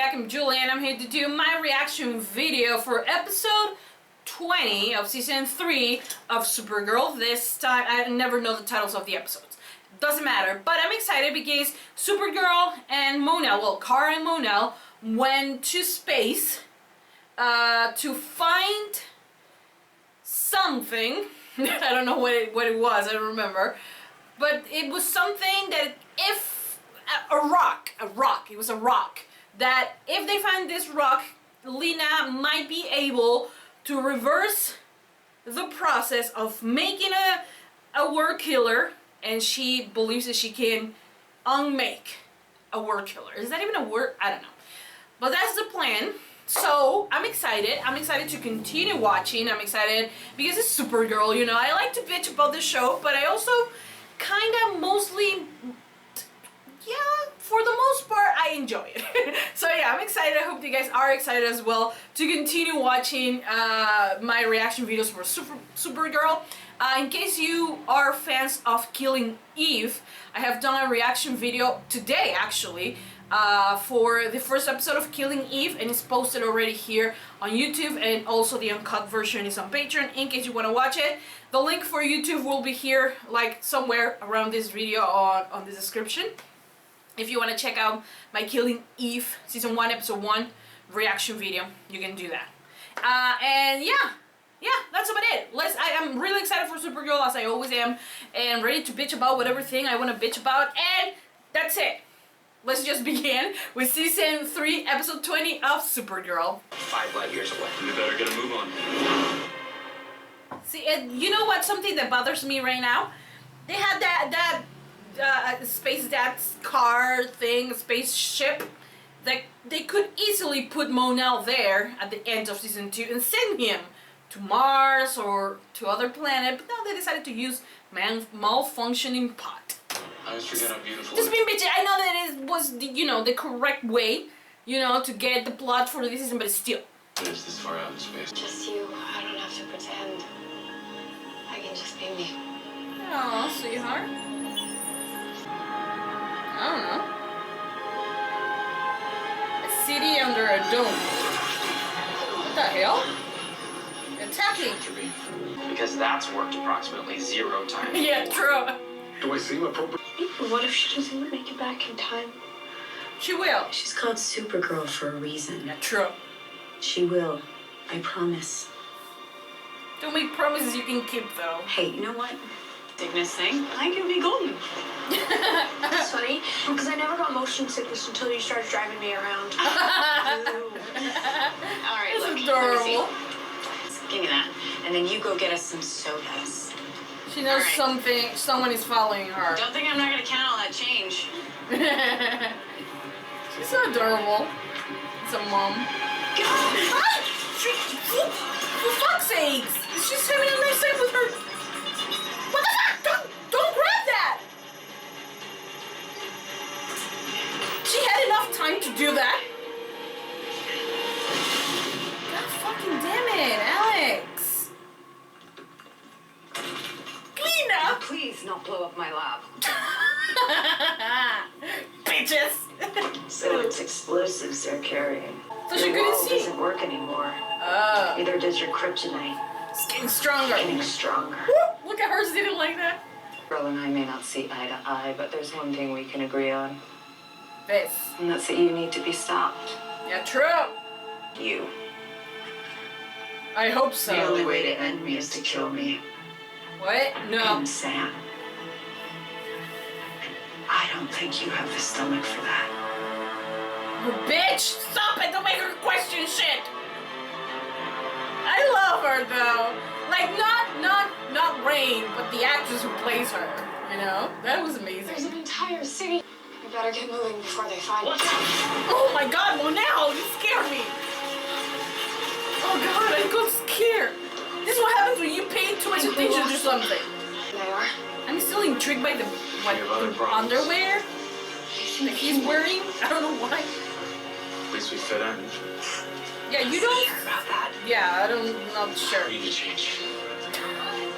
back, I'm Julie and I'm here to do my reaction video for episode 20 of season 3 of Supergirl. This time, I never know the titles of the episodes. Doesn't matter, but I'm excited because Supergirl and Monel, well, Kara and Monel, went to space to find something. I don't know what it was, I don't remember. But it was something that if a rock, it was a rock, that if they find this rock, Lena might be able to reverse the process of making a word killer, and she believes that she can unmake a word killer. Is that even a word? I don't know. But that's the plan. So I'm excited. I'm excited to continue watching. I'm excited because it's Supergirl, you know. I like to bitch about the show, but I also kind of mostly, yeah, for the most part, I enjoy it. So yeah, I'm excited. I hope you guys are excited as well to continue watching my reaction videos for Supergirl. In case you are fans of Killing Eve, I have done a reaction video today, actually, for the first episode of Killing Eve, and it's posted already here on YouTube, and also the uncut version is on Patreon in case you want to watch it. The link for YouTube will be here, like somewhere around this video on the description. If you want to check out my Killing Eve season 1 episode 1 reaction video, you can do that. And yeah, that's about it. I'm really excited for Supergirl, as I always am, and ready to bitch about whatever thing I want to bitch about, and that's it. Let's just begin with season 3 episode 20 of Supergirl. 5 light years away. We better get a move on. See, you know what? Something that bothers me right now? They had that Space Dad's car thing, spaceship. That they could easily put Monel there at the end of season 2 and send him to Mars or to other planet, but now they decided to use malfunctioning pot. I always forget how beautiful. Just being bitchy. I know that it was the, you know, the correct way, you know, to get the plot for the season, but still. It is this far out in space. Just you. I don't have to pretend. I can just be me. Aw, sweetheart. I don't know. A city under a dome. What the hell? Attacking. Because that's worked approximately 0 times. Yeah, true. Do I seem appropriate? What if she doesn't make it back in time? She will. She's called Supergirl for a reason. Yeah, true. She will. I promise. Don't make promises you can keep, though. Hey, you know what? Dignus thing. I can be golden. That's funny, because I never got motion sickness until you started driving me around. All right, That's look. adorable. Give me that. And then you go get us some sodas. She knows Right. someone is following her. Don't think I'm not going to count all that change. She's so adorable. It's a mom. Ah! For fuck's sakes! She's having a nice time with her. What the fuck? Don't grab that! She had enough time to do that. God fucking damn it, Alex. Clean up! Please not blow up my lab. Bitches! So it's explosives they're carrying. So she Your couldn't wall see. doesn't work anymore. Oh. Neither does your kryptonite. It's getting stronger. Getting stronger. Woo! Look at hers, didn't like that. Girl and I may not see eye to eye, but there's one thing we can agree on. This. And that's that you need to be stopped. Yeah, true. You. I hope so. The only way to end me is to kill me. What? No. And Sam. I don't think you have the stomach for that. Oh, bitch! Stop it! Don't make her question shit! I love her though. Like not Rain, but the actress who plays her. You know? That was There's amazing. an entire city. We better get moving before they find us. Oh my god, Monel! You scared me! Oh god, I got scared. This is what happens when you pay too much attention to something. They are. I'm still intrigued by the underwear that he's wearing. I don't know why. At least we fit in. Yeah, you don't. Sure about that? Yeah, I'm not sure. We need to change.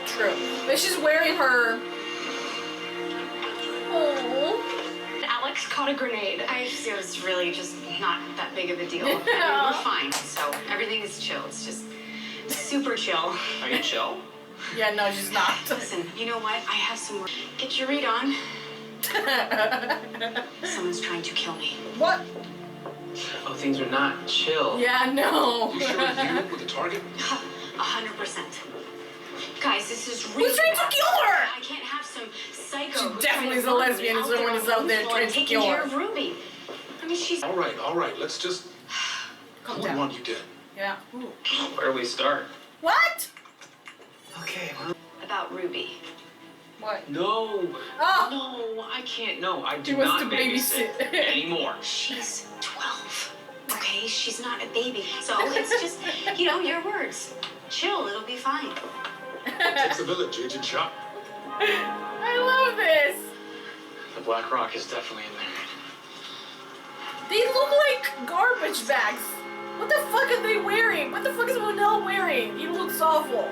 True. But she's wearing her. Oh. Alex Alex caught a grenade. It was really just not that big of a deal. I mean, we're fine, so everything is chill. It's just super chill. Are you chill? Yeah, no, she's not. Listen, you know what? I have some more. Get your read on. Someone's trying to kill me. What? Oh, things are not chill. Yeah, no. You sure you with the target? 100%. Guys, this is really Who's trying to kill her? I can't have some psycho. She who's definitely is a trying to murder lesbian me if someone is out there while trying to taking kill care her. of Ruby. I mean, she's. All right. Let's just. Calm I wouldn't down. want you dead. Yeah. Ooh. Where do we start? What? Okay, well. About Ruby. What? No. Oh. No, I can't. No, I She do wants not to babysit. anymore. She's 12. Okay, she's not a baby. So it's just, your words. Chill, it'll be fine. Takes a village, Agent Shop. I love this. The Black Rock is definitely in there. They look like garbage bags. What the fuck are they wearing? What the fuck is Monel wearing? He looks awful.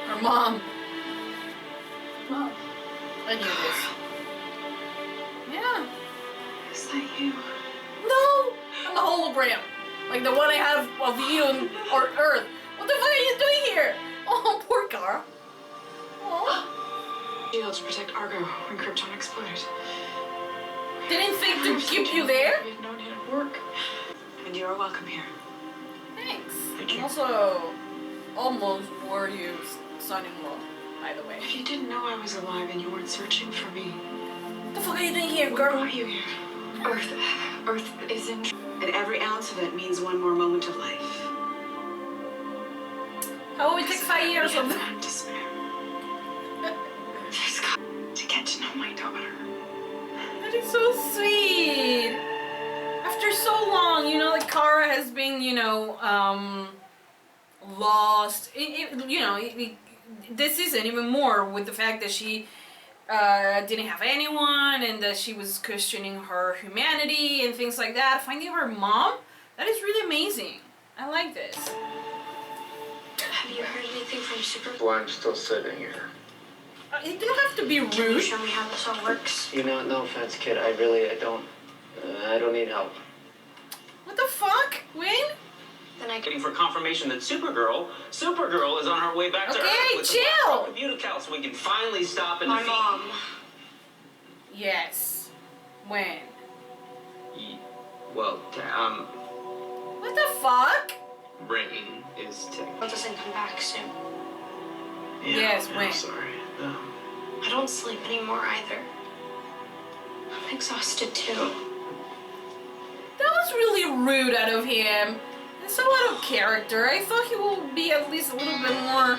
Her mom. Mom. I knew this. Yeah. Is that you? No! I'm a hologram. Like the one I have of you or Earth. What the fuck are you doing here? Oh, poor Cara. Oh. Shield to protect Argo when Krypton exploded. Didn't think to keep you there? We had known it'd work. And you are welcome here. Thanks. Thank you. Also, almost wore you son-in-law, by the way. If you didn't know I was alive and you weren't searching for me, What the fuck are you doing here, what girl? brought you here? Earth is in. And every ounce of it means one more moment of life. How will it take 5 years of Not despair. Just got to get to know my daughter. That is so sweet. After so long, like Cara has been, lost. This season even more with the fact that she didn't have anyone and that she was questioning her humanity and things like that. Finding her mom, that is really amazing. I like this. Have you heard anything from Supergirl? Well, I'm still sitting here. You don't have to be Can you rude. show me how this all works? No offense, kid. I don't need help. What the fuck, Wayne? Then I Waiting for confirmation that Supergirl is on her way back to Okay, Earth with chill. the Communical so we can finally stop and My defeat. mom. Yes. When? Well, What the fuck? Rain is It doesn't come back soon. Yes, I'm when? sorry. I don't sleep anymore either. I'm exhausted too. That was really rude out of him. It's so out of character. I thought he would be at least a little bit more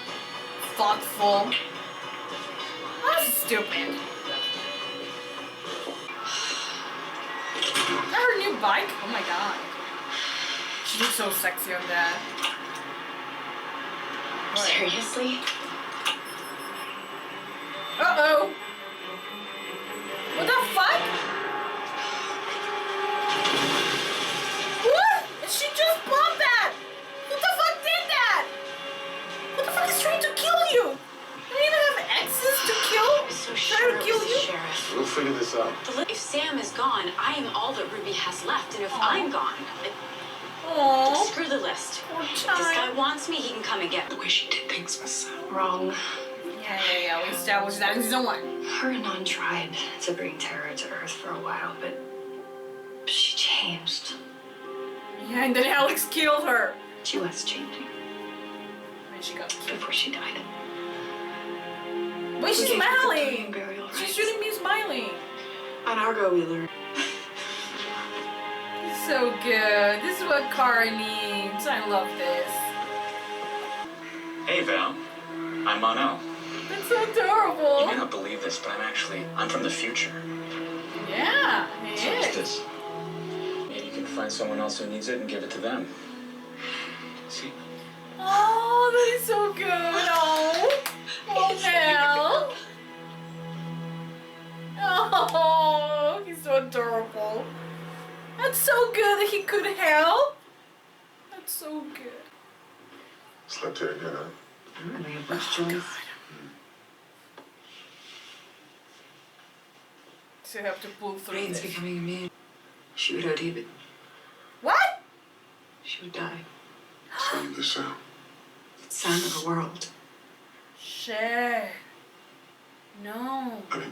thoughtful. That's stupid. Is that her new bike? Oh my god. She looks so sexy on that. What? Seriously? Uh-oh. What the fuck? What? She just bombed that! What the fuck did that? What the fuck is trying to kill you? Do you even have access to kill? I'm so Trying sure to it kill was you? the sheriff. We'll figure this out. If Sam is gone, I am all that Ruby has left, and if I'm gone, Aww. screw the list. Poor If this guy child. wants me, he can come and get The me. way she did things was Wrong. Yeah. We established that in season 1. Her and Non tried to bring terror to Earth for a while, but she changed. Yeah, and then Alex killed her. She was changing When she got killed. before she died. Wait, she's Okay, smiling. burial She rites. shouldn't be smiling. On Argo, we learned. So good. This is what Cara needs. I love this. Hey, Val. I'm Monel. That's so You may adorable. not believe this, but I'm from the future. Yeah, it So is is. this. Maybe you can find someone else who needs it and give it to them. See? Oh, that is so good. Oh, Mel. Oh, he's so adorable. That's so good that he could help. That's so good. Slept here again, huh? I have much choice. to have to pull through Rain's this. becoming immune. She would OD, but What? she would die. Tell me the sound. It's the sound of the world. Shit. No. I mean,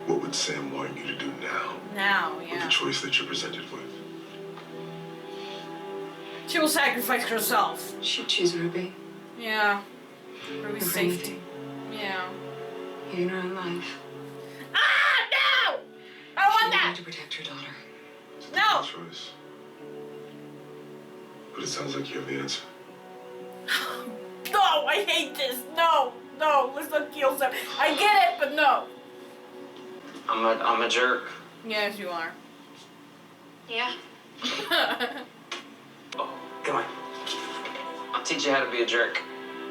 what would Sam want you to do now? Now, With yeah. the choice that you're presented with? She will sacrifice herself. She'd choose Ruby. Yeah. Ruby's For safety. anything. Yeah. Even her own life. Ah, no! I She want wanted that! to protect her daughter. No! Choice. But it sounds like you have the answer. No, I hate this. No, no, let's not kill Sam. I get it, but no. I'm a jerk. Yes, you are. Yeah. Oh, come on. I'll teach you how to be a jerk.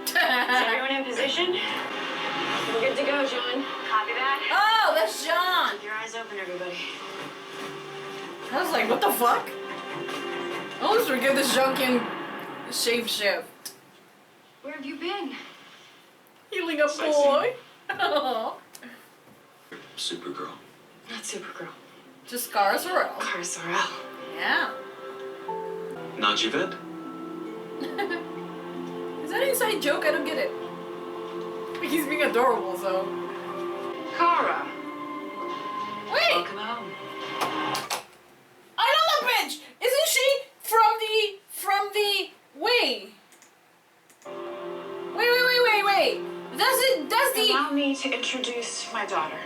Is everyone in position? We're good to go, John. Copy that. Oh, that's John. Keep your eyes open, everybody. I was like, what the fuck? I always forget this John can shape shift. Where have you been? Healing a boy. Supergirl. Not Supergirl. Just Kara Zor-El. Kara Zor-El. Yeah. Nreiziev? Is that an inside joke? I don't get it. He's being adorable, so. Kara. Wait! Welcome home. I know the bitch! Isn't she from the wait. Wait. Does the Allow me to introduce my daughter.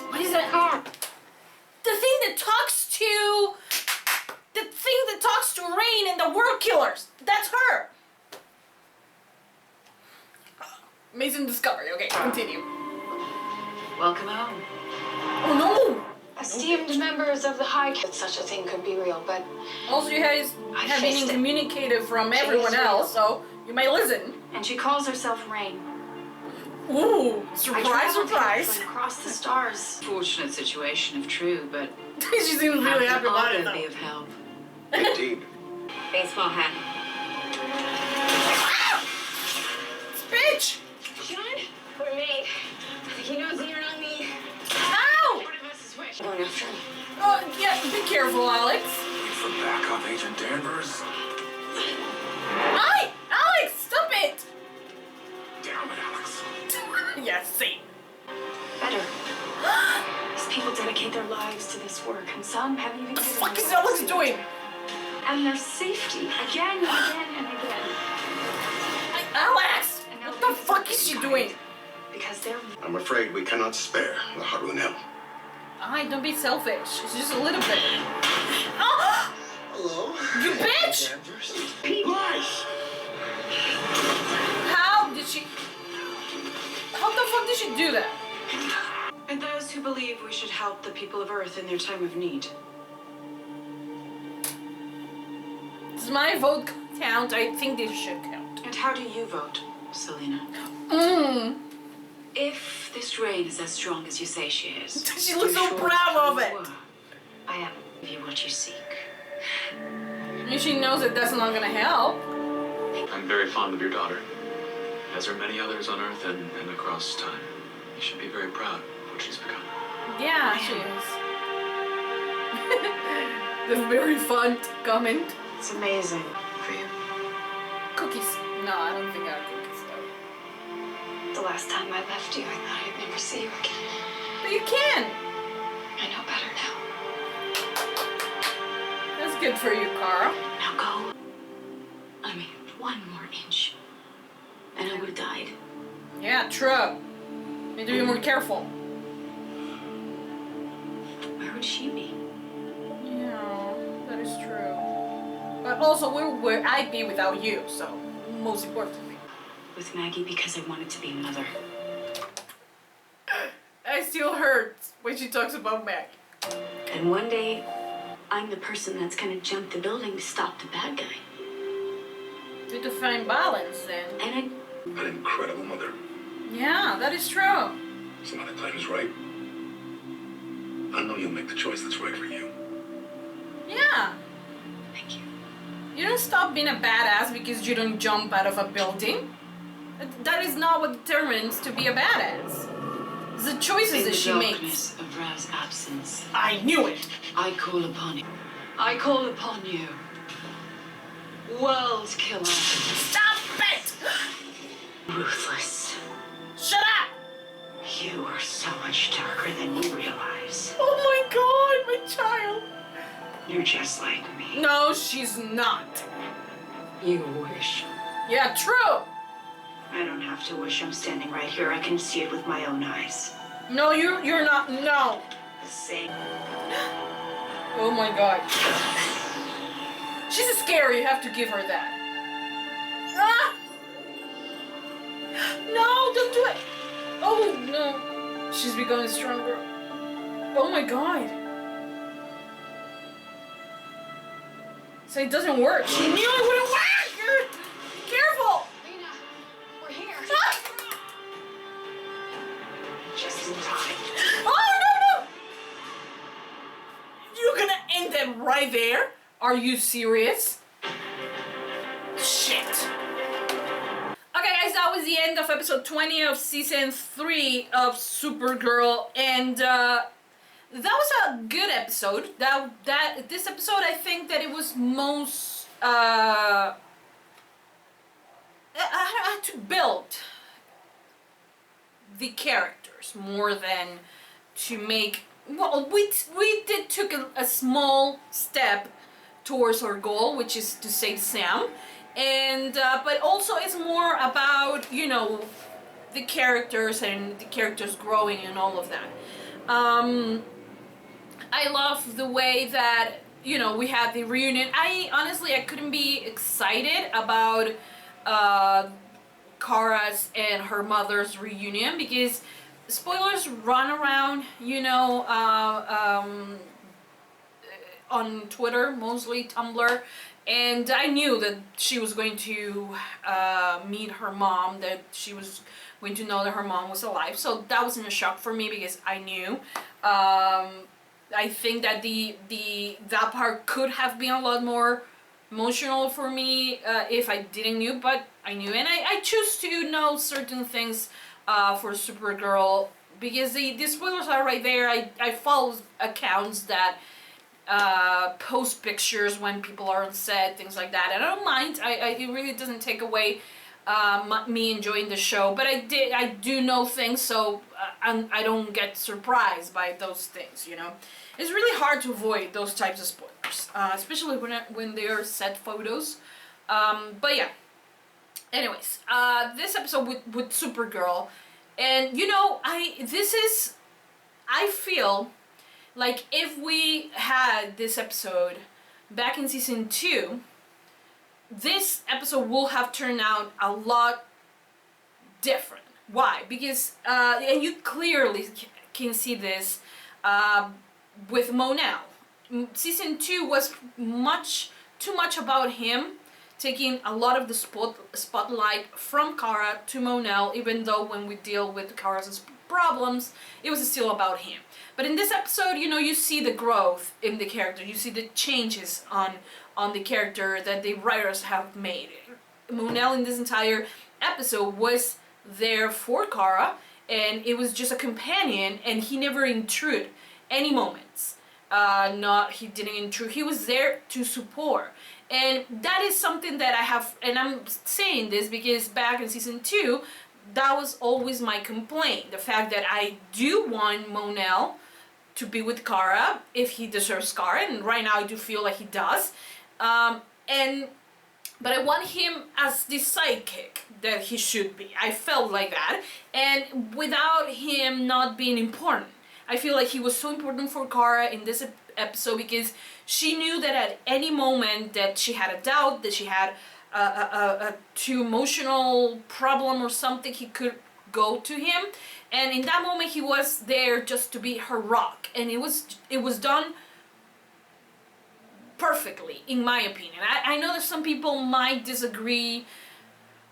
what is that? Kara. The thing that talks to Rain and the World Killers. That's her. Amazing discovery. Okay, continue. Welcome home. Oh no! Esteemed members of the High Council, such a thing could be real, but Also, you have been faced it. incommunicated from She everyone is real. else, so you may listen. and she calls herself Rain. Ooh, I surprise, traveled surprise. halfway across the stars. Fortunate situation if true, but She seems really happy about it, would be though. of help. Indeed. Baseball hat. Bitch! John, we're made. He knows that you're not me. Ow! One of us is which? Going after him. Oh, yeah, be careful, Alex. Wait for backup, Agent Danvers. Hi! Alex, stop it! Damn it, Alex. Yes, see. Better. These people dedicate their lives to this work, and some haven't even What the given fuck is themselves Alex to it. doing? And their safety, again and again and again. Alex! And now What the they're fuck is she doing? Because they're I'm afraid we cannot spare the Arrhmn. Alright, don't be selfish. It's just a little bit. Oh! Hello? You bitch! Lies! How did she... How the fuck did she do that? And those who believe we should help the people of Earth in their time of need. Does my vote count? I think this should count. And how do you vote, Selena? If this Rain is as strong as you say she is, She looks so you're proud of it. you are. I am give you what you seek. And she knows that that's not gonna help. I'm very fond of your daughter, as are many others on Earth and across time. You should be very proud of what she's become. Yeah, she is. The very fun comment. It's amazing for you. Cookies. No, I don't think I have cookies though. the last time I left you, I thought I'd never see you again. But you can. I know better now. That's good for you, Kara. Now go. I mean, one more inch, and I would have died. Yeah, true. Need to be more careful. Where would she be? Yeah, that is true. But also, where I'd be without you, so most importantly. With Maggie because I wanted to be a mother. I still hurt when she talks about Meg. And one day, I'm the person that's gonna jump the building to stop the bad guy. Need to find balance then. And An incredible mother. Yeah, that is true. Some other time is right. I know you'll make the choice that's right for you. Yeah. thank you. You don't stop being a badass because you don't jump out of a building. That is not what determines to be a badass. the choices In that the she makes. darkness of Ra's absence, I knew it. I call upon you. I call upon you. World killer. Stop it! Ruthless. Shut up! You are so much darker than you realize. Oh my god, my child. You're just like me. No, she's not. You wish. Yeah, true. I don't have to wish. I'm standing right here. I can see it with my own eyes. No, you're not. No. The same. Oh my god. She's scary. You have to give her that. Ah! No, don't do it. Oh no. She's becoming stronger. Oh my god. So it doesn't work. She knew it wouldn't work. Careful. Lena, we're here. Ah! Just in time. Oh no no! You're gonna end them right there? Are you serious? Shit. Okay guys, that was the end of episode 20 of season 3 of Supergirl, and that was a good episode. This episode, I think that it was most I had to build the characters more than to make. Well, we took a small step towards our goal, which is to save Sam, and but also it's more about, you know, the characters and the characters growing and all of that. I love the way that, you know, we had the reunion. I couldn't be excited about Kara's and her mother's reunion because spoilers run around, you know, on Twitter, mostly Tumblr, and I knew that she was going to meet her mom, that she was going to know that her mom was alive, so that wasn't a shock for me because I knew. I think that that part could have been a lot more emotional for me if I didn't knew, but I knew, and I choose to know certain things for Supergirl because the spoilers are right there. I follow accounts that post pictures when people are on set, things like that, and I don't mind. It really doesn't take away me enjoying the show, but I do know things, so I don't get surprised by those things, you know. It's really hard to avoid those types of spoilers, especially when they are set photos. But yeah, anyways, this episode with Supergirl, and you know, I feel like if we had this episode back in season 2, this episode will have turned out a lot different. Why? Because and you clearly can see this with Monel. Season 2 was too much about him, taking a lot of the spotlight from Kara to Monel, even though when we deal with Kara's problems, it was still about him. But in this episode, you know, you see the growth in the character, you see the changes on the character that the writers have made. Monel in this entire episode was there for Kara, and it was just a companion, and he never intruded any moments. He didn't intrude. He was there to support, and that is something that I have. And I'm saying this because back in season 2, that was always my complaint. The fact that I do want Monel to be with Kara if he deserves Kara, and right now I do feel like he does. But I want him as the sidekick that he should be. I felt like that, and without him not being important. I feel like he was so important for Kara in this episode because she knew that at any moment that she had a doubt, that she had a too emotional problem or something, he could go to him, and in that moment he was there just to be her rock, and it was done perfectly, in my opinion. I know that some people might disagree,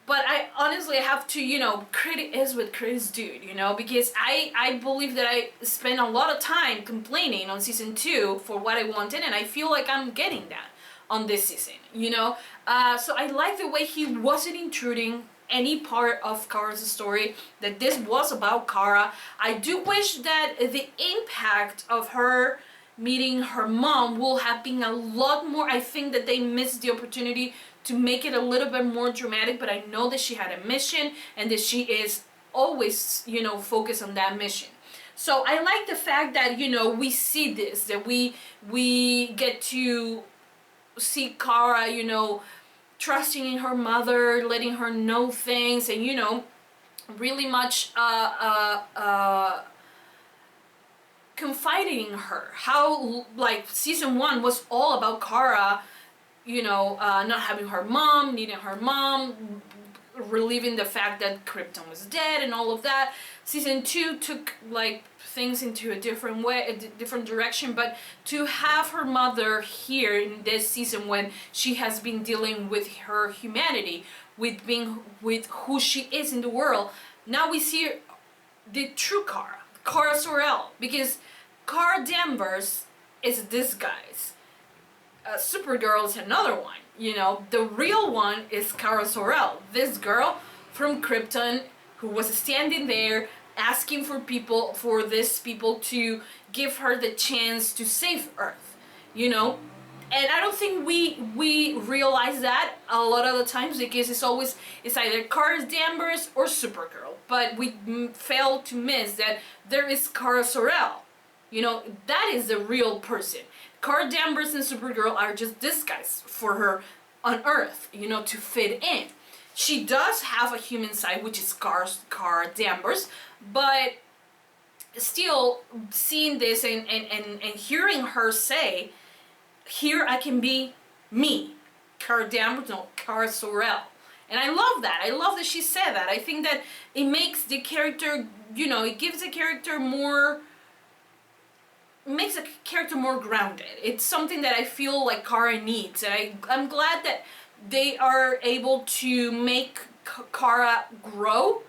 but I honestly have to, you know, credit is what credit's due, you know, because I believe that I spent a lot of time complaining on season 2 for what I wanted, and I feel like I'm getting that on this season, you know. So I like the way he wasn't intruding any part of Kara's story, that this was about Kara. I do wish that the impact of her meeting her mom will have been a lot more. I think that they missed the opportunity to make it a little bit more dramatic, but I know that she had a mission and that she is always, you know, focused on that mission. So I like the fact that, you know, we see this, that we get to see Kara, you know, trusting in her mother, letting her know things, and, you know, really much confiding in her. How, like, season 1 was all about Kara, you know, not having her mom, needing her mom, relieving the fact that Krypton was dead and all of that. Season 2 took, like, things into a different way, a different direction, but to have her mother here in this season when she has been dealing with her humanity, with being, with who she is in the world, now we see the true Kara Zor-El, because Kara Danvers is this guy's. Supergirl is another one, you know. The real one is Kara Zor-El, this girl from Krypton who was standing there asking for people, for these people to give her the chance to save Earth, you know. And I don't think we realize that a lot of the times, because it's either Kara Danvers or Supergirl, but we fail to miss that there is Kara Zor-El, you know. That is the real person. Kara Danvers and Supergirl are just disguises for her on Earth, you know, to fit in. She does have a human side, which is Kara Danvers, but still seeing this and hearing her say, here I can be me, Kara Danvers, no, Kara Zor-El. And I love that. I love that she said that. I think that it makes the character, you know, it gives the character more, makes the character more grounded. It's something that I feel like Kara needs, and I'm glad that they are able to make Kara grow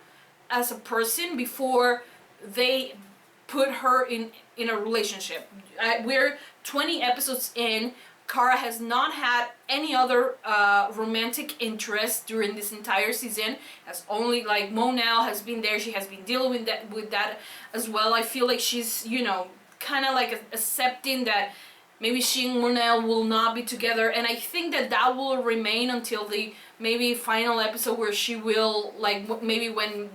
as a person before they put her in a relationship. We're 20 episodes in. Kara has not had any other romantic interest during this entire season. As only, like, Monel has been there. She has been dealing with that as well. I feel like she's, you know, kind of like accepting that maybe she and Monel will not be together, and I think that that will remain until the maybe final episode where she will, like, maybe when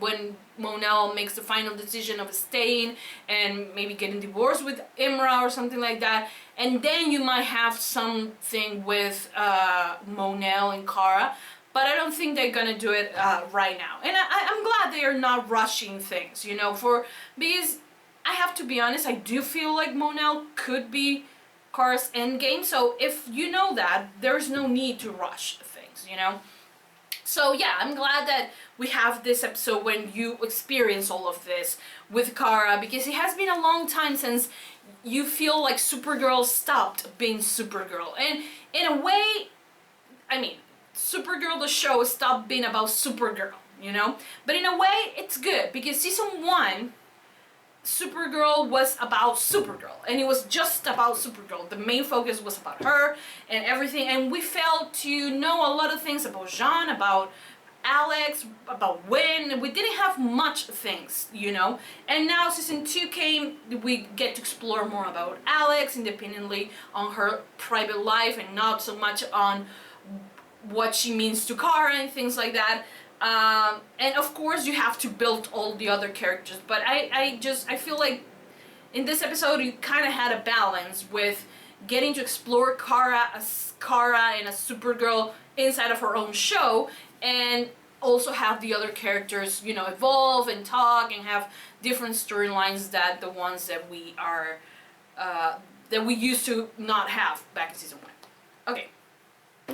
Monel makes the final decision of staying and maybe getting divorced with Imra or something like that, and then you might have something with Monel and Kara. But I don't think they're gonna do it right now, and I'm glad they are not rushing things, you know, because I have to be honest, I do feel like Monel could be Kara's endgame. So if you know that, there's no need to rush things, you know. So yeah, I'm glad that we have this episode when you experience all of this with Kara, because it has been a long time since you feel like Supergirl stopped being Supergirl. And in a way, I mean, Supergirl the show stopped being about Supergirl, you know. But in a way, it's good, because season 1, Supergirl was about Supergirl, and it was just about Supergirl. The main focus was about her and everything, and we failed to know a lot of things about Jean, about Alex, about Wynn. We didn't have much things, you know. And now season 2 came, we get to explore more about Alex independently on her private life, and not so much on what she means to Kara and things like that. And of course you have to build all the other characters, but I feel like in this episode you kind of had a balance with getting to explore Kara as Kara and a Supergirl inside of her own show, and also have the other characters, you know, evolve and talk and have different storylines that the ones that we are that we used to not have back in season 1. Okay.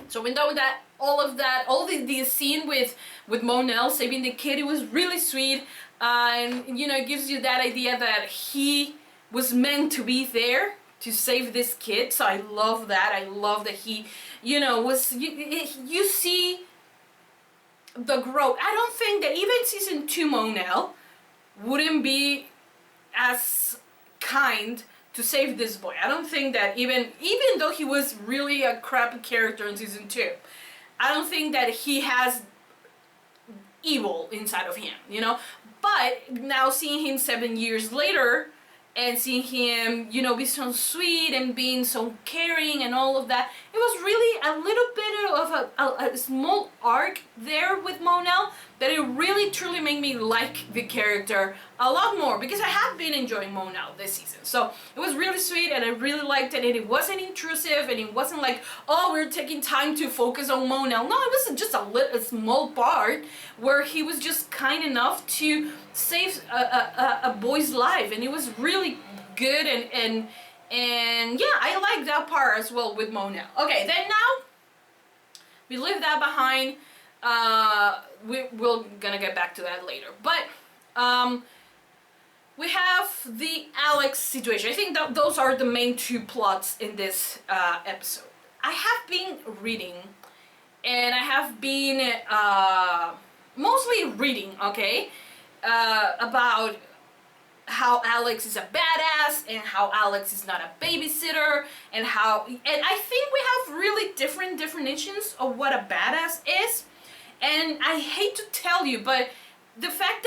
So we're done with that, all the scene with Monel saving the kid. It was really sweet, and you know, it gives you that idea that he was meant to be there to save this kid. So I love that. I love that he, you know, you see the growth. I don't think that even season 2 Monel wouldn't be as kind to save this boy. I don't think that even though he was really a crappy character in season 2, I don't think that he has evil inside of him, you know. But now seeing him 7 years later and seeing him, you know, be so sweet and being so caring and all of that, it was really a little bit of a small arc there with Monel that it really truly made me like the character a lot more, because I have been enjoying Monel this season. So it was really sweet and I really liked it, and it wasn't intrusive, and it wasn't like, oh, we're taking time to focus on Monel. No, it was just a small part where he was just kind enough to save a boy's life, and it was really good, and yeah, I like that part as well with Monel. Okay, then now we leave that behind. We're gonna get back to that later, but we have the Alex situation. I think that those are the main two plots in this episode. I have been reading, and I have been mostly reading, okay, about how Alex is a badass and how Alex is not a babysitter, and I think we have really different definitions of what a badass is. And I hate to tell you, but the fact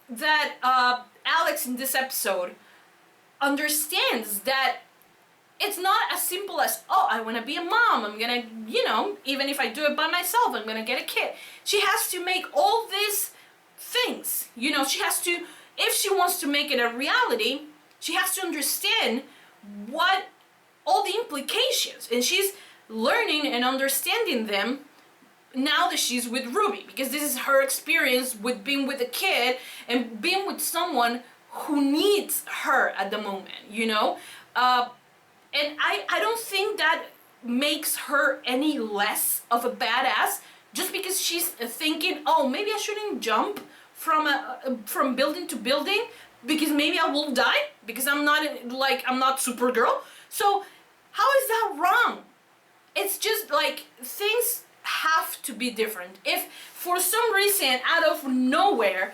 that Alex in this episode understands that it's not as simple as, oh, I want to be a mom, I'm gonna, you know, even if I do it by myself, I'm gonna get a kid. She has to make all these things, you know, she has to, if she wants to make it a reality, she has to understand what all the implications, and she's learning and understanding them now that she's with Ruby, because this is her experience with being with a kid and being with someone who needs her at the moment, you know. And I don't think that makes her any less of a badass just because she's thinking, oh, maybe I shouldn't jump from building to building because maybe I will die because I'm not Supergirl. So how is that wrong? It's just like things have to be different. If for some reason out of nowhere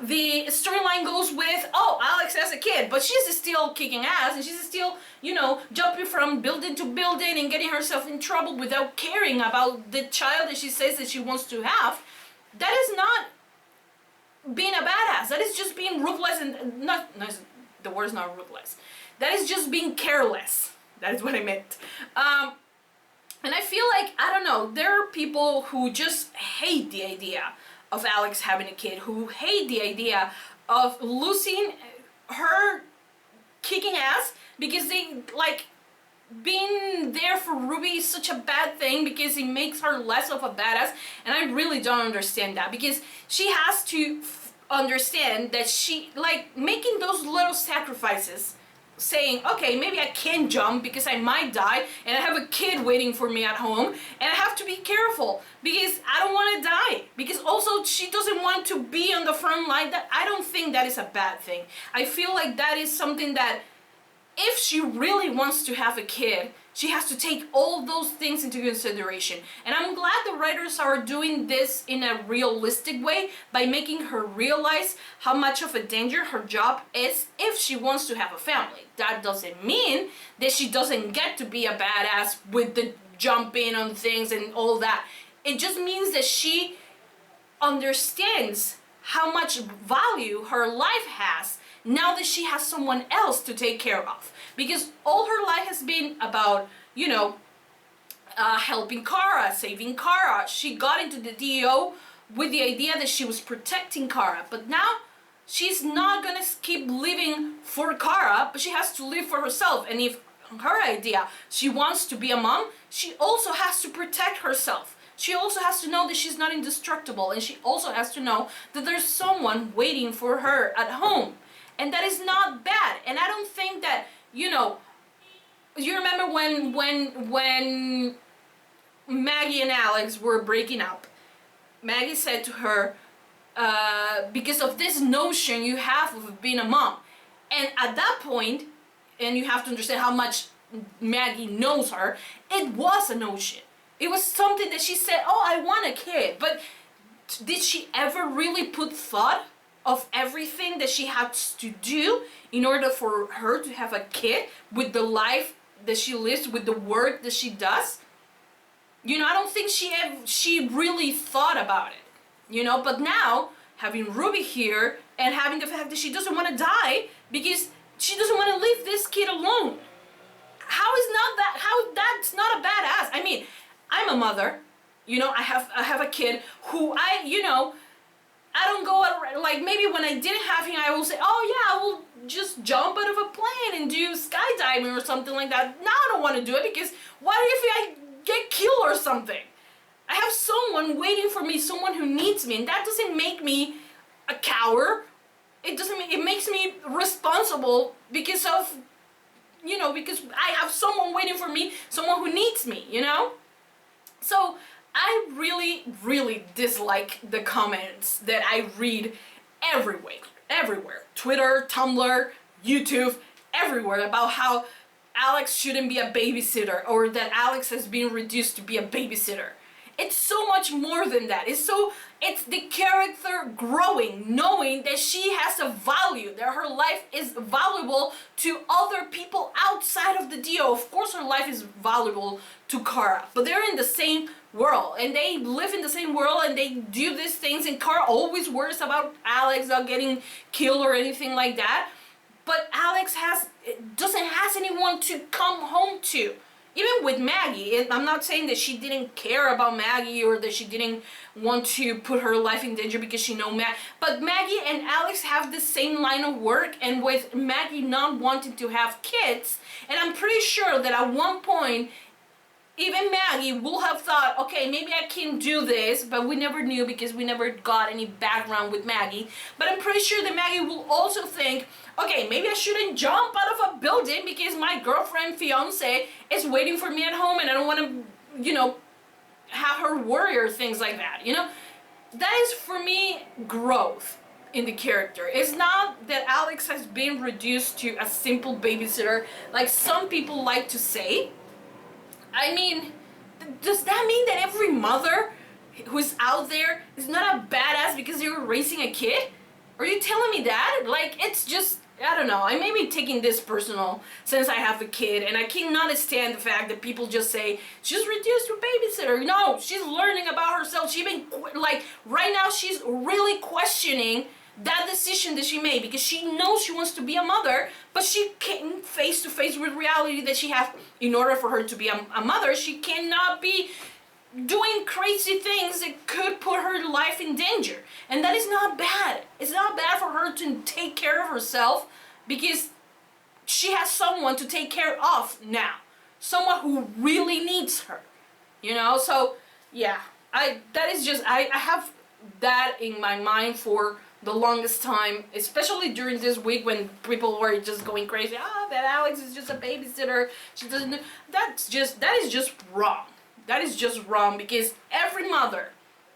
the storyline goes with, oh, Alex has a kid, but she's still kicking ass and she's still, you know, jumping from building to building and getting herself in trouble without caring about the child that she says that she wants to have, that is not being a badass. That is just being ruthless, and not the word's not ruthless. That is just being careless. That is what I meant. And I feel like, I don't know, there are people who just hate the idea of Alex having a kid, who hate the idea of losing her kicking ass because they, like, being there for Ruby is such a bad thing because it makes her less of a badass, and I really don't understand that, because she has to understand that she, like, making those little sacrifices, saying, okay, maybe I can jump because I might die and I have a kid waiting for me at home and I have to be careful because I don't want to die, because also she doesn't want to be on the front line. That I don't think that is a bad thing. I feel like that is something that if she really wants to have a kid, she has to take all those things into consideration. And I'm glad the writers are doing this in a realistic way by making her realize how much of a danger her job is if she wants to have a family. That doesn't mean that she doesn't get to be a badass with the jumping on things and all that. It just means that she understands how much value her life has now that she has someone else to take care of. Because all her life has been about, you know, helping Kara, saving Kara. She got into the DEO with the idea that she was protecting Kara, but now she's not gonna keep living for Kara, but she has to live for herself. And if her idea, she wants to be a mom, she also has to protect herself. She also has to know that she's not indestructible, and she also has to know that there's someone waiting for her at home. And that is not bad. And I don't think that, you know, you remember when Maggie and Alex were breaking up, Maggie said to her, because of this notion you have of being a mom. And at that point, and you have to understand how much Maggie knows her, it was a notion. It was something that she said, oh, I want a kid. But did she ever really put thought of everything that she has to do in order for her to have a kid with the life that she lives, with the work that she does? You know, I don't think she really thought about it. you know. But now, having Ruby here, and having the fact that she doesn't want to die, because she doesn't want to leave this kid alone. How that's not a badass? I mean, I'm a mother, you know, I have a kid who I don't go around, like, maybe when I didn't have him, I will say, oh yeah, I will just jump out of a plane and do skydiving or something like that. Now I don't want to do it, because what if I get killed or something? I have someone waiting for me, someone who needs me, and that doesn't make me a coward. It makes me responsible because of, you know, because I have someone waiting for me, someone who needs me, you know? So I really, really dislike the comments that I read everywhere. Twitter, Tumblr, YouTube, everywhere, about how Alex shouldn't be a babysitter, or that Alex has been reduced to be a babysitter. It's so much more than that. It's the character growing, knowing that she has a value, that her life is valuable to other people outside of the DO. Of course her life is valuable to Kara, but they're in the same world, and they live in the same world, and they do these things, and Kara always worries about Alex not getting killed or anything like that. But Alex doesn't have anyone to come home to. Even with Maggie, and I'm not saying that she didn't care about Maggie or that she didn't want to put her life in danger because she knows Maggie, but Maggie and Alex have the same line of work, and with Maggie not wanting to have kids, and I'm pretty sure that at one point, even Maggie will have thought, okay, maybe I can do this, but we never knew because we never got any background with Maggie. But I'm pretty sure that Maggie will also think, okay, maybe I shouldn't jump out of a building because my girlfriend, fiance, is waiting for me at home, and I don't want to, you know, have her worry or things like that, you know? That is, for me, growth in the character. It's not that Alex has been reduced to a simple babysitter like some people like to say. I mean, does that mean that every mother who's out there is not a badass because they were raising a kid? Are you telling me that? Like, it's just, I don't know. I may be taking this personal since I have a kid, and I cannot stand the fact that people just say, she's reduced to a babysitter. No, she's learning about herself. She even, like, right now she's really questioning that decision that she made, because she knows she wants to be a mother, but she came face to face with reality that she has. In order for her to be a mother, she cannot be doing crazy things that could put her life in danger, and that is not bad. It's not bad for her to take care of herself, because she has someone to take care of now, someone who really needs her, you know. So yeah, I have that in my mind for the longest time, especially during this week when people were just going crazy. That Alex is just a babysitter. She doesn't. That is just wrong. That is just wrong, because every mother,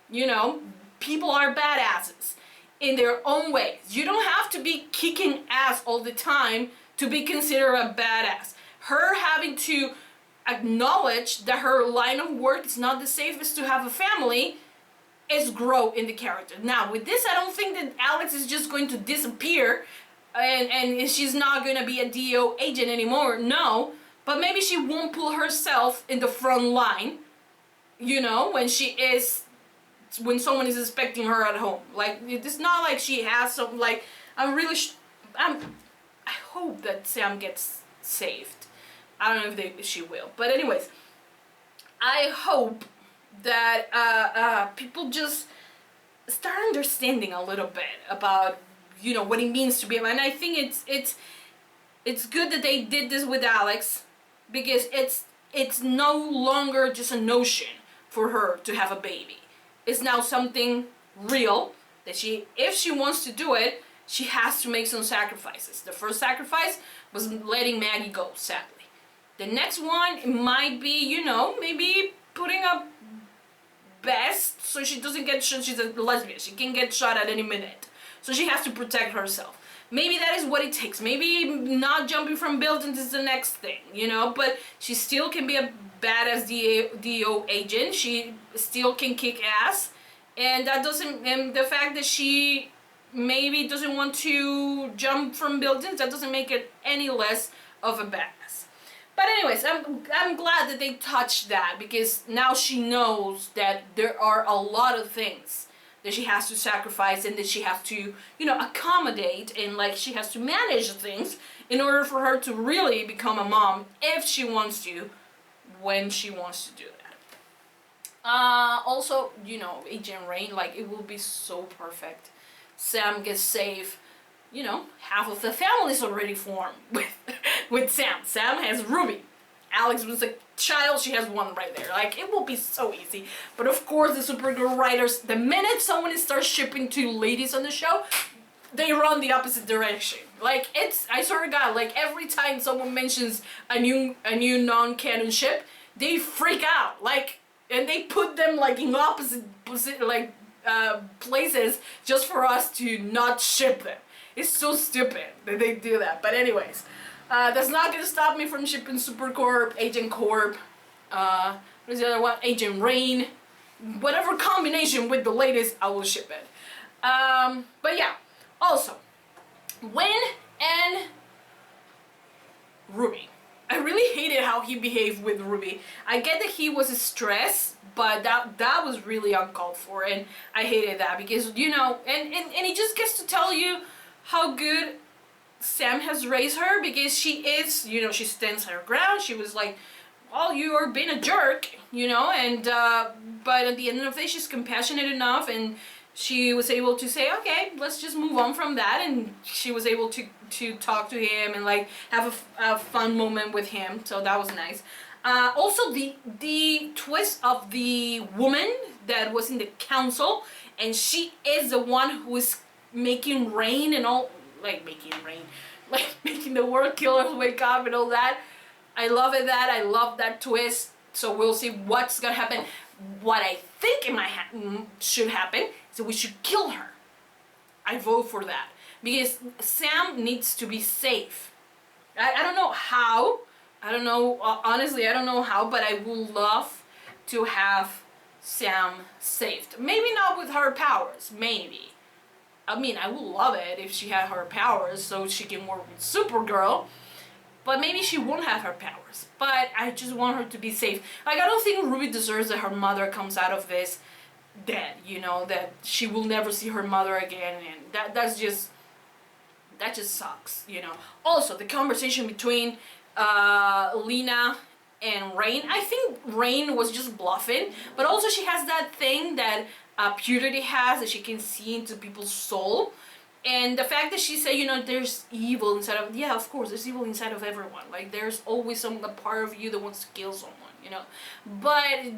you know, people are badasses in their own ways. You don't have to be kicking ass all the time to be considered a badass. Her having to acknowledge that her line of work is not the safest to have a family is grow in the character. Now, with this, I don't think that Alex is just going to disappear and she's not going to be a DO agent anymore. No, but maybe she won't put herself in the front line, you know, when someone is expecting her at home. Like, it's not like she has some, like, I hope that Sam gets saved. I don't know if she will, but anyways, I hope that people just start understanding a little bit about, you know, what it means to be a man. And I think it's good that they did this with Alex, because it's no longer just a notion for her to have a baby. It's now something real that if she wants to do it, she has to make some sacrifices. The first sacrifice was letting Maggie go, sadly. The next one, it might be, you know, maybe putting up vest so she doesn't get shot. She's a lesbian. She can get shot at any minute. So she has to protect herself. Maybe that is what it takes. Maybe not jumping from buildings is the next thing, you know, but she still can be a badass DO agent. She still can kick ass. And that doesn't, and the fact that she maybe doesn't want to jump from buildings, that doesn't make it any less of a badass. But anyways, I'm glad that they touched that, because now she knows that there are a lot of things that she has to sacrifice and that she has to, you know, accommodate, and like she has to manage things in order for her to really become a mom if she wants to, when she wants to do that. Also, you know, Agent Rain, like, it will be so perfect. Sam gets saved, you know, half of the family is already formed with Sam. Sam has Ruby. Alex was a child, she has one right there. Like, it will be so easy. But of course, the Supergirl writers, the minute someone starts shipping two ladies on the show, they run the opposite direction. Like, it's, I swear to God, like, every time someone mentions a new non-canon ship, they freak out. Like, and they put them, like, in opposite, like, places just for us to not ship them. It's so stupid that they do that. But anyways, that's not gonna stop me from shipping Supercorp, Agent Corp, what's the other one? Agent Rain. Whatever combination with the latest, I will ship it. But yeah, also, Wynn and Ruby. I really hated how he behaved with Ruby. I get that he was stressed, but that was really uncalled for, and I hated that because, you know, and he just gets to tell you how good Sam has raised her, because she is, you know, she stands her ground. She was like, well, you are being a jerk, you know, and but at the end of the day, she's compassionate enough, and she was able to say, okay, let's just move on from that, and she was able to talk to him and like have a fun moment with him, so that was nice. Also, the twist of the woman that was in the council, and she is the one who is making rain and all, like making rain, like making the world killers wake up and all that. I love it, that I love that twist. So we'll see what's gonna happen. What I think should happen is that we should kill her. I vote for that, because Sam needs to be safe. I don't know how. I don't know, honestly, I don't know how, but I would love to have Sam saved. Maybe not with her powers, maybe. I mean, I would love it if she had her powers so she can work with Supergirl, but maybe she won't have her powers. But I just want her to be safe. Like, I don't think Ruby deserves that her mother comes out of this dead, you know, that she will never see her mother again, and that just sucks, you know. Also, the conversation between Lena and Rain. I think Rain was just bluffing, but also she has that thing that Purity has, that she can see into people's soul. And the fact that she said, you know, there's evil inside of, yeah, of course, there's evil inside of everyone. Like, there's always a part of you that wants to kill someone, you know. But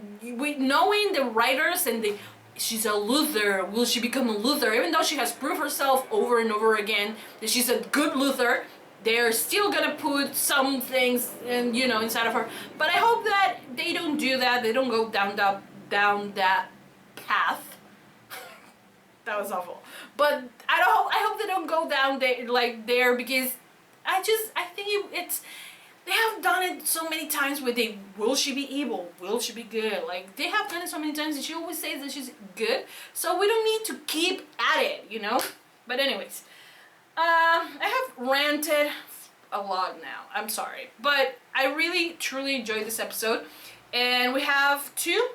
knowing the writers and she's a Luther, will she become a Luther? Even though she has proved herself over and over again that she's a good Luther, they're still gonna put some things in, you know, inside of her. But I hope that they don't do that. They don't go down that path. That was awful. But I hope they don't go down there, because I think it's they have done it so many times with will she be evil? Will she be good? Like, they have done it so many times, and she always says that she's good. So we don't need to keep at it, you know? But anyways, I have ranted a lot now. I'm sorry. But I really, truly enjoyed this episode. And we have two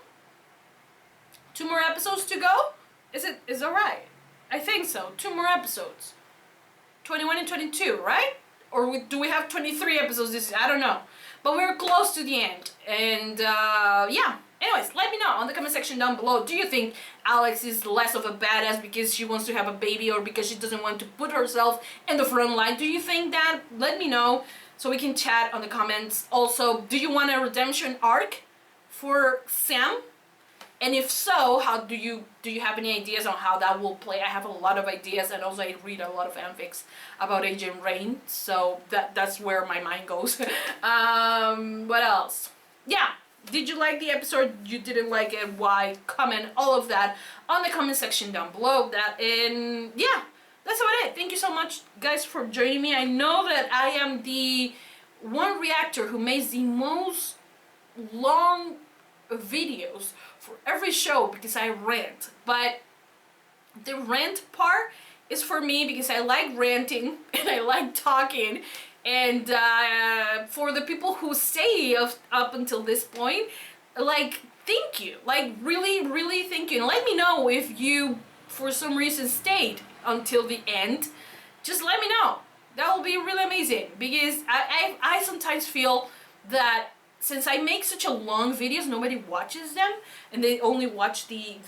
more episodes to go. Is that right? I think so. 2 more episodes. 21 and 22, right? Or do we have 23 episodes this year? I don't know. But we're close to the end. And yeah. Anyways, let me know on the comment section down below. Do you think Alex is less of a badass because she wants to have a baby, or because she doesn't want to put herself in the front line? Do you think that? Let me know so we can chat on the comments. Also, do you want a redemption arc for Sam? And if so, how do you have any ideas on how that will play? I have a lot of ideas, and also I read a lot of fanfics about Agent Rain, so that's where my mind goes. What else? Yeah. Did you like the episode? You didn't like it? Why? Comment all of that on the comment section down below. And yeah, that's about it. Thank you so much, guys, for joining me. I know that I am the one reactor who makes the most long videos for every show because I rant. But the rant part is for me because I like ranting and I like talking. And for the people who stay up until this point, like, thank you. Like, really, really thank you. And let me know if you for some reason stayed until the end, just let me know. That will be really amazing, because I sometimes feel that since I make such a long videos, nobody watches them, and they only watch the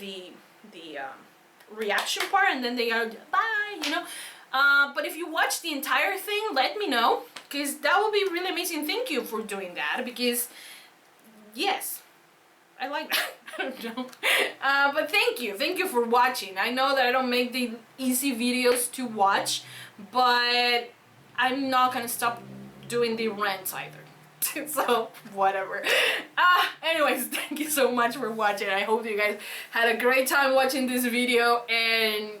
reaction part, and then they go bye, you know. But if you watch the entire thing, let me know, because that will be really amazing. Thank you for doing that, because yes, I like that. I don't know. But thank you for watching. I know that I don't make the easy videos to watch, but I'm not gonna stop doing the rants either. So whatever. Anyways, thank you so much for watching. I hope you guys had a great time watching this video, and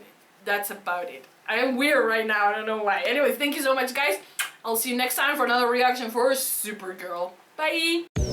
that's about it. I am weird right now, I don't know why. Anyways, thank you so much, guys. I'll see you next time for another reaction for Supergirl. Bye!